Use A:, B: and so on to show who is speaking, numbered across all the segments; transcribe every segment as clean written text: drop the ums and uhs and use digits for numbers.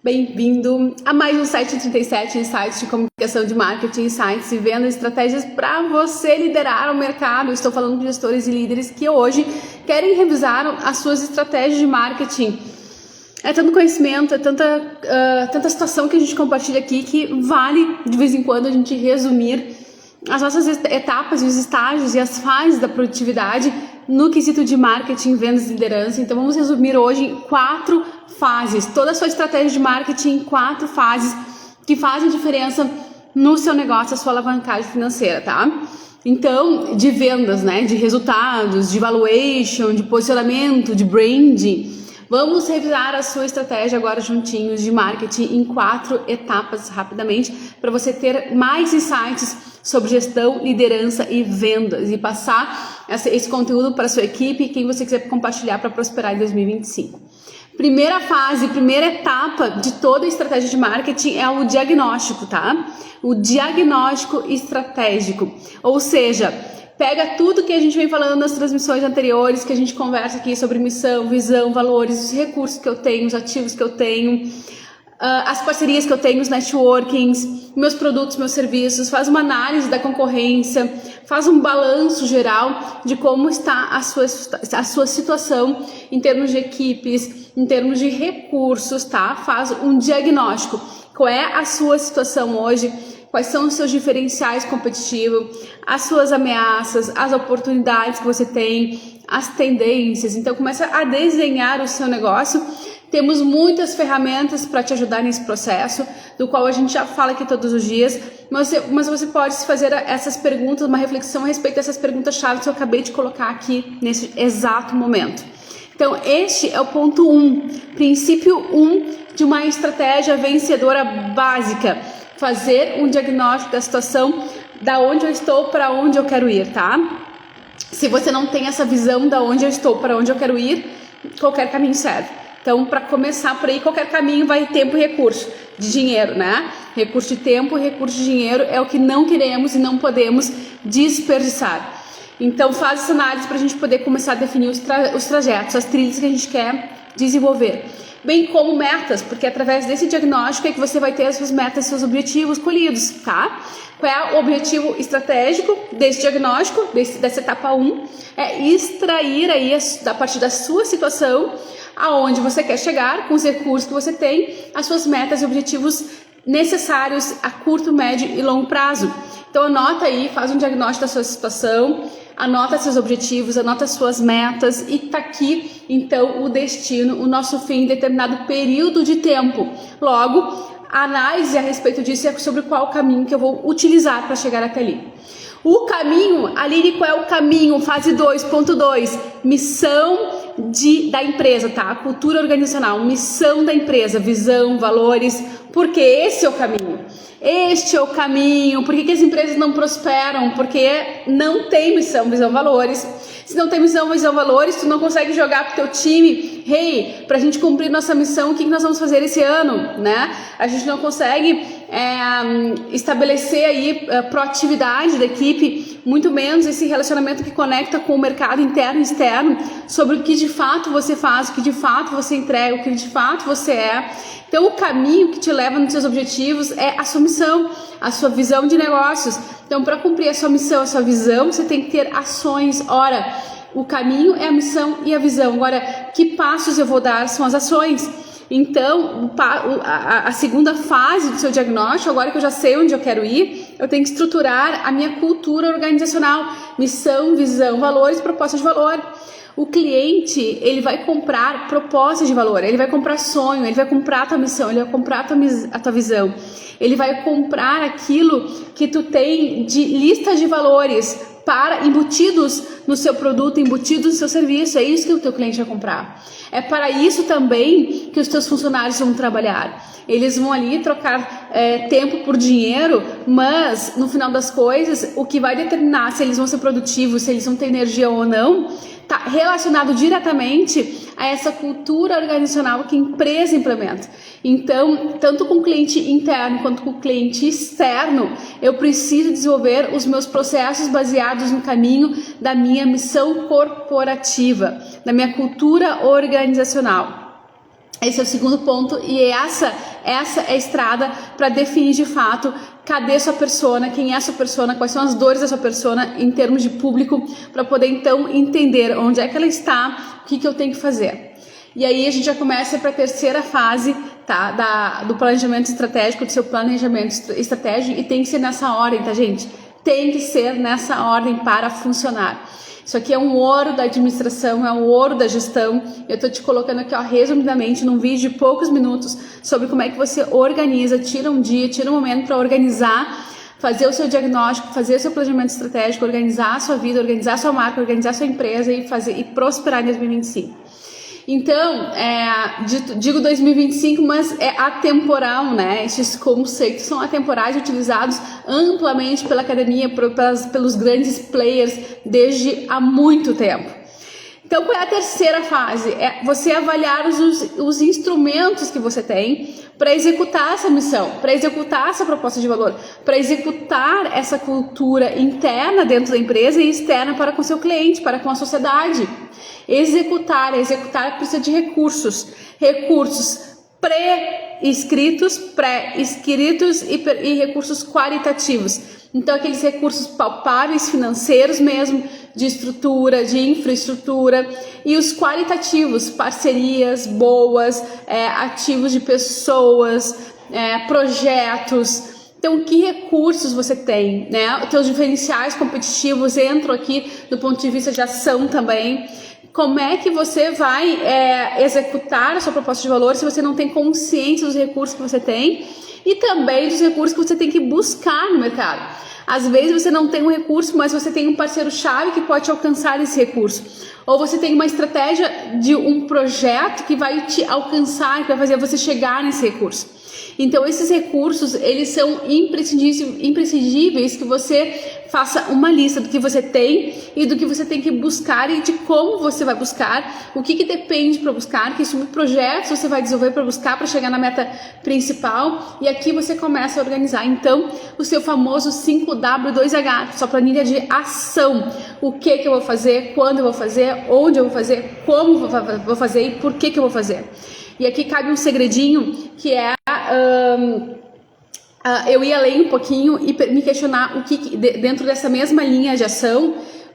A: Bem-vindo a mais um 737 Insights de comunicação de marketing, insights e vendas, estratégias para você liderar o mercado. Eu estou falando com gestores e líderes que hoje querem revisar as suas estratégias de marketing. É tanto conhecimento, é tanta situação que a gente compartilha aqui que vale de vez em quando a gente resumir as nossas etapas e os estágios e as fases da produtividade no quesito de marketing, vendas e liderança. Então vamos resumir hoje em 4 fases, toda a sua estratégia de marketing em 4 fases que fazem diferença no seu negócio, a sua alavancagem financeira, tá? Então, de vendas, né, de resultados, de valuation, de posicionamento, de branding. Vamos revisar a sua estratégia agora juntinhos de marketing em 4 etapas rapidamente para você ter mais insights sobre gestão, liderança e vendas e passar esse conteúdo para a sua equipe e quem você quiser compartilhar para prosperar em 2025. Primeira fase, primeira etapa de toda a estratégia de marketing é o diagnóstico, tá? O diagnóstico estratégico, ou seja, pega tudo que a gente vem falando nas transmissões anteriores, que a gente conversa aqui sobre missão, visão, valores, os recursos que eu tenho, os ativos que eu tenho, as parcerias que eu tenho, os networkings, meus produtos, meus serviços, faz uma análise da concorrência, faz um balanço geral de como está a sua situação em termos de equipes, em termos de recursos, tá? Faz um diagnóstico. Qual é a sua situação hoje? Quais são os seus diferenciais competitivos, as suas ameaças, as oportunidades que você tem, as tendências. Então começa a desenhar o seu negócio. Temos muitas ferramentas para te ajudar nesse processo, do qual a gente já fala aqui todos os dias, mas você pode se fazer essas perguntas, uma reflexão a respeito dessas perguntas-chave que eu acabei de colocar aqui nesse exato momento. Então este é o ponto 1, princípio 1 de uma estratégia vencedora básica. Fazer um diagnóstico da situação, da onde eu estou para onde eu quero ir, tá? Se você não tem essa visão da onde eu estou para onde eu quero ir, qualquer caminho serve. Então, para começar por aí, qualquer caminho vai tempo e recurso de dinheiro, né? Recurso de tempo e recurso de dinheiro é o que não queremos e não podemos desperdiçar. Então, faz essa análise para a gente poder começar a definir os trajetos, as trilhas que a gente quer desenvolver. Bem como metas, porque através desse diagnóstico é que você vai ter as suas metas, seus objetivos colhidos, tá? Qual é o objetivo estratégico desse diagnóstico, dessa etapa 1? É extrair aí, a partir da sua situação, aonde você quer chegar, com os recursos que você tem, as suas metas e objetivos necessários a curto, médio e longo prazo. Então anota aí, faz um diagnóstico da sua situação, anota seus objetivos, anota suas metas e tá aqui então o destino, o nosso fim em determinado período de tempo. Logo, a análise a respeito disso é sobre qual caminho que eu vou utilizar para chegar até ali. O caminho, Aline, qual é o caminho? Fase 2.2, missão da empresa, tá? A cultura organizacional, missão da empresa, visão, valores, porque esse é o caminho. Este é o caminho. Por que as empresas não prosperam? Porque não tem missão, visão, valores. Se não tem missão, visão, valores, tu não consegue jogar pro teu time. Hey, pra gente cumprir nossa missão, o que nós vamos fazer esse ano, né? A gente não consegue estabelecer aí proatividade da equipe, muito menos esse relacionamento que conecta com o mercado interno e externo, sobre o que de fato você faz, o que de fato você entrega, o que de fato você é. Então o caminho que te leva nos seus objetivos é a sua missão, a sua visão de negócios. Então para cumprir a sua missão, a sua visão, você tem que ter ações. Ora, o caminho é a missão e a visão. Agora, que passos eu vou dar são as ações. Então, a segunda fase do seu diagnóstico, agora que eu já sei onde eu quero ir, eu tenho que estruturar a minha cultura organizacional, missão, visão, valores, proposta de valor. O cliente, ele vai comprar proposta de valor, ele vai comprar sonho, ele vai comprar a tua missão, ele vai comprar a tua visão, ele vai comprar aquilo que tu tem de lista de valores embutidos no seu produto, embutidos no seu serviço. É isso que o teu cliente vai comprar. É para isso também que os teus funcionários vão trabalhar. Eles vão ali trocar tempo por dinheiro, mas no final das coisas, o que vai determinar se eles vão ser produtivos, se eles vão ter energia ou não, está relacionado diretamente a essa cultura organizacional que a empresa implementa. Então, tanto com o cliente interno quanto com o cliente externo, eu preciso desenvolver os meus processos baseados no caminho da minha missão corporativa, da minha cultura organizacional. Esse é o segundo ponto e essa essa é a estrada para definir de fato cadê sua persona, quem é sua persona, quais são as dores da sua persona em termos de público, para poder então entender onde é que ela está, o que eu tenho que fazer. E aí a gente já começa para a terceira fase, tá, do planejamento estratégico, do seu planejamento estratégico, e tem que ser nessa ordem, tá, gente? Tem que ser nessa ordem para funcionar. Isso aqui é um ouro da administração, é um ouro da gestão. Eu tô te colocando aqui, ó, resumidamente, num vídeo de poucos minutos, sobre como é que você organiza, tira um dia, tira um momento para organizar, fazer o seu diagnóstico, fazer o seu planejamento estratégico, organizar a sua vida, organizar a sua marca, organizar a sua empresa e prosperar em 2025. Então, digo 2025, mas é atemporal, né? Esses conceitos são atemporais, utilizados amplamente pela academia, pelos grandes players desde há muito tempo. Então, qual é a terceira fase? É você avaliar os instrumentos que você tem para executar essa missão, para executar essa proposta de valor, para executar essa cultura interna dentro da empresa e externa para com seu cliente, para com a sociedade. Executar precisa de recursos pré-escritos e recursos qualitativos. Então, aqueles recursos palpáveis, financeiros mesmo, de estrutura, de infraestrutura, e os qualitativos, parcerias boas, ativos de pessoas, projetos. Então, que recursos você tem, né? Os teus diferenciais competitivos entram aqui do ponto de vista de ação também. Como é que você vai executar a sua proposta de valor se você não tem consciência dos recursos que você tem e também dos recursos que você tem que buscar no mercado? Às vezes você não tem um recurso, mas você tem um parceiro-chave que pode te alcançar esse recurso. Ou você tem uma estratégia de um projeto que vai te alcançar, que vai fazer você chegar nesse recurso. Então, esses recursos, eles são imprescindíveis que você faça uma lista do que você tem e do que você tem que buscar e de como você vai buscar, o que depende para buscar, que subprojetos você vai desenvolver para buscar, para chegar na meta principal. E aqui você começa a organizar, então, o seu famoso 5W2H, sua planilha de ação. O que eu vou fazer, quando eu vou fazer, onde eu vou fazer, como eu vou fazer e por que eu vou fazer. E aqui cabe um segredinho, que é eu ir além um pouquinho e me questionar o que dentro dessa mesma linha de ação,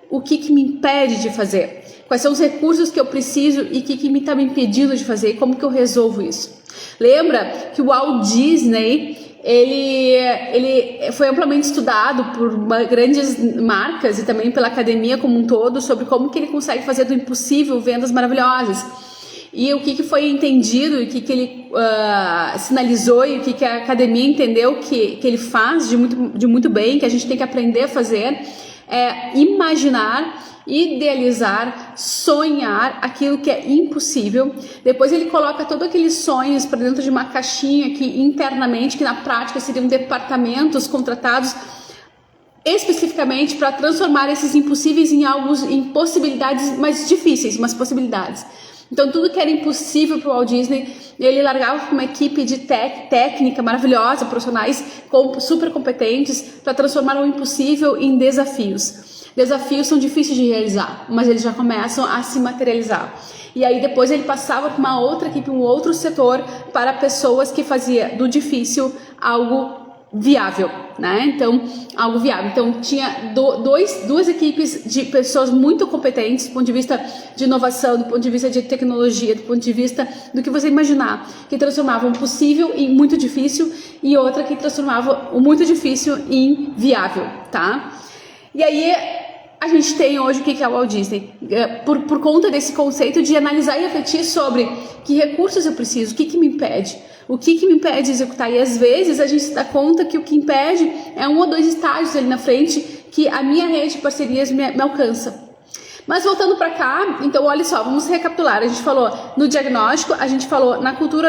A: o que me impede de fazer. Quais são os recursos que eu preciso e o que me está me impedindo de fazer e como que eu resolvo isso. Lembra que o Walt Disney, ele foi amplamente estudado por grandes marcas e também pela academia como um todo sobre como que ele consegue fazer do impossível vendas maravilhosas. E o que foi entendido, o que ele sinalizou e o que a academia entendeu que ele faz de muito bem, que a gente tem que aprender a fazer, é imaginar, idealizar, sonhar aquilo que é impossível. Depois ele coloca todos aqueles sonhos para dentro de uma caixinha que internamente, que na prática seriam departamentos contratados especificamente para transformar esses impossíveis em possibilidades mais difíceis, mas possibilidades. Então, tudo que era impossível para o Walt Disney, ele largava com uma equipe de técnica maravilhosa, profissionais super competentes, para transformar o impossível em desafios. Desafios são difíceis de realizar, mas eles já começam a se materializar. E aí, depois, ele passava para uma outra equipe, um outro setor, para pessoas que faziam do difícil algo viável, né? Então, algo viável. Então, tinha duas equipes de pessoas muito competentes do ponto de vista de inovação, do ponto de vista de tecnologia, do ponto de vista do que você imaginar, que transformavam o possível em muito difícil, e outra que transformava o muito difícil em viável, tá? E aí, a gente tem hoje o que é o Walt Disney, por conta desse conceito de analisar e refletir sobre que recursos eu preciso, o que me impede, o que me impede de executar. E às vezes a gente se dá conta que o que impede é 1 ou 2 estágios ali na frente que a minha rede de parcerias me alcança. Mas voltando para cá, então olha só, vamos recapitular. A gente falou no diagnóstico, a gente falou na cultura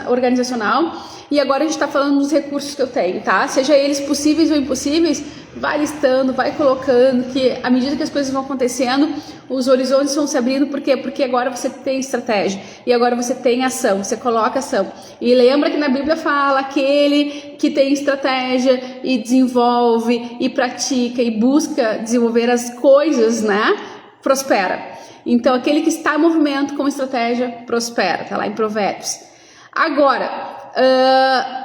A: organizacional e agora a gente está falando dos recursos que eu tenho, tá? Seja eles possíveis ou impossíveis, vai listando, vai colocando, que à medida que as coisas vão acontecendo, os horizontes vão se abrindo. Por quê? Porque agora você tem estratégia e agora você tem ação, você coloca ação. E lembra que na Bíblia fala aquele que tem estratégia e desenvolve e pratica e busca desenvolver as coisas, né? Prospera. Então, aquele que está em movimento com estratégia, prospera. Tá lá em Provérbios. Agora,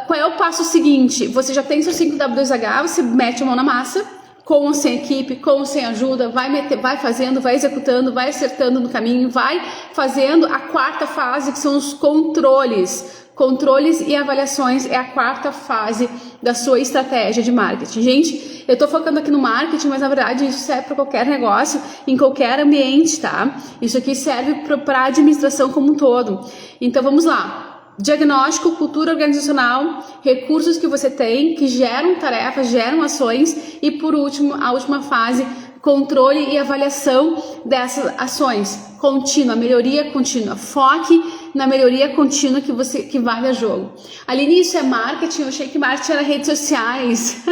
A: qual é o passo seguinte? Você já tem seu 5W2H, você mete a mão na massa, com ou sem equipe, com ou sem ajuda, vai fazendo, vai executando, vai acertando no caminho, vai fazendo a quarta fase, que são os controles. Controles e avaliações é a quarta fase da sua estratégia de marketing. Gente, eu tô focando aqui no marketing, mas na verdade isso serve para qualquer negócio, em qualquer ambiente, tá? Isso aqui serve para administração como um todo. Então vamos lá. Diagnóstico, cultura organizacional, recursos que você tem, que geram tarefas, geram ações e por último, a última fase, controle e avaliação dessas ações. Contínua, melhoria contínua. Foque na melhoria contínua que vale a jogo. Aline, isso é marketing? Eu achei que marketing era redes sociais.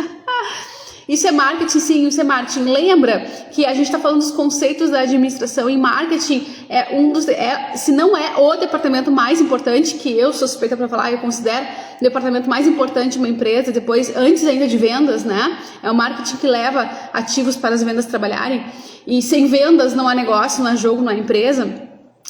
A: Isso é marketing, sim, isso é marketing. Lembra que a gente está falando dos conceitos da administração e marketing se não é o departamento mais importante, que eu sou suspeita para falar, eu considero o departamento mais importante de uma empresa, depois, antes ainda de vendas, né? É o marketing que leva ativos para as vendas trabalharem. E sem vendas não há negócio, não há jogo, não há empresa.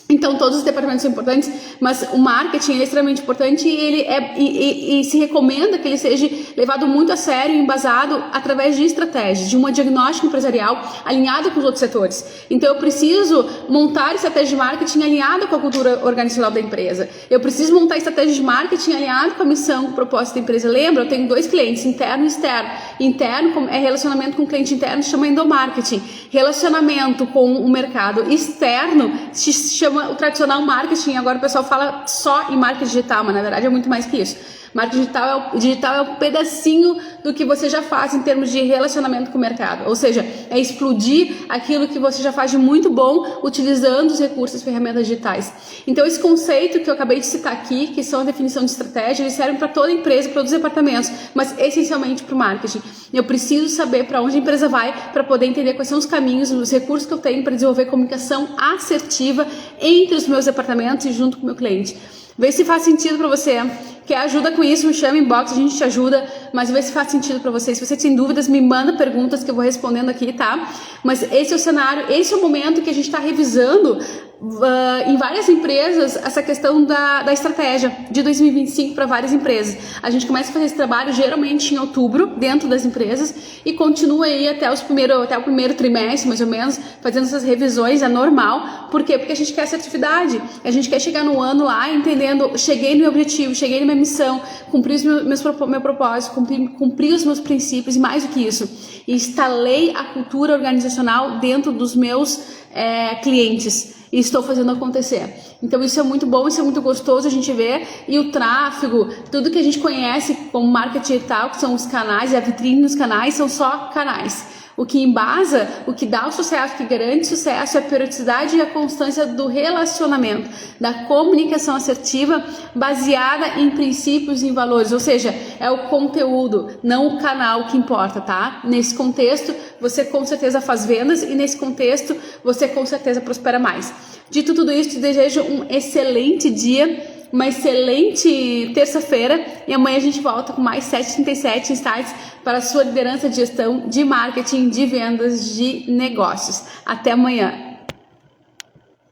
A: Então todos os departamentos são importantes, mas o marketing é extremamente importante e se recomenda que ele seja levado muito a sério e embasado através de estratégias, de um diagnóstico empresarial alinhado com os outros setores. Então eu preciso montar estratégia de marketing alinhada com a cultura organizacional da empresa. Eu preciso montar estratégia de marketing alinhada com a missão, com o propósito da empresa. Lembra, eu tenho 2 clientes, interno e externo. Interno é relacionamento com o cliente interno, se chama endomarketing. Relacionamento com o mercado externo se chama o tradicional marketing. Agora o pessoal fala só em marketing digital, mas na verdade é muito mais que isso. Marketing digital é um pedacinho do que você já faz em termos de relacionamento com o mercado. Ou seja, é explodir aquilo que você já faz de muito bom utilizando os recursos e ferramentas digitais. Então esse conceito que eu acabei de citar aqui, que são a definição de estratégia, eles servem para toda empresa, para todos os departamentos, mas essencialmente para o marketing. Eu preciso saber para onde a empresa vai para poder entender quais são os caminhos, os recursos que eu tenho para desenvolver comunicação assertiva entre os meus departamentos e junto com o meu cliente. Vê se faz sentido para você. Quer ajuda com isso, me chama em inbox, a gente te ajuda, mas vê se faz sentido para você. Se você tem dúvidas, me manda perguntas que eu vou respondendo aqui, tá? Mas esse é o cenário, esse é o momento que a gente está revisando em várias empresas essa questão da estratégia de 2025 para várias empresas. A gente começa a fazer esse trabalho geralmente em outubro, dentro das empresas, e continua aí até o primeiro trimestre, mais ou menos, fazendo essas revisões, é normal. Por quê? Porque a gente quer assertividade, a gente quer chegar no ano lá entendendo, cheguei no meu objetivo, cheguei na minha missão, cumpri meu propósito, cumpri os meus princípios e mais do que isso, instalei a cultura organizacional dentro dos meus clientes. E estou fazendo acontecer. Então isso é muito bom, isso é muito gostoso a gente ver. E o tráfego, tudo que a gente conhece como marketing digital, que são os canais e a vitrine dos canais, são só canais. O que embasa, o que dá o sucesso, o que garante sucesso é a periodicidade e a constância do relacionamento, da comunicação assertiva baseada em princípios e em valores, ou seja, é o conteúdo, não o canal que importa, tá? Nesse contexto, você com certeza faz vendas e nesse contexto, você com certeza prospera mais. Dito tudo isso, te desejo um excelente dia, uma excelente terça-feira e amanhã a gente volta com mais 737 insights para a sua liderança de gestão, de marketing, de vendas, de negócios. Até amanhã!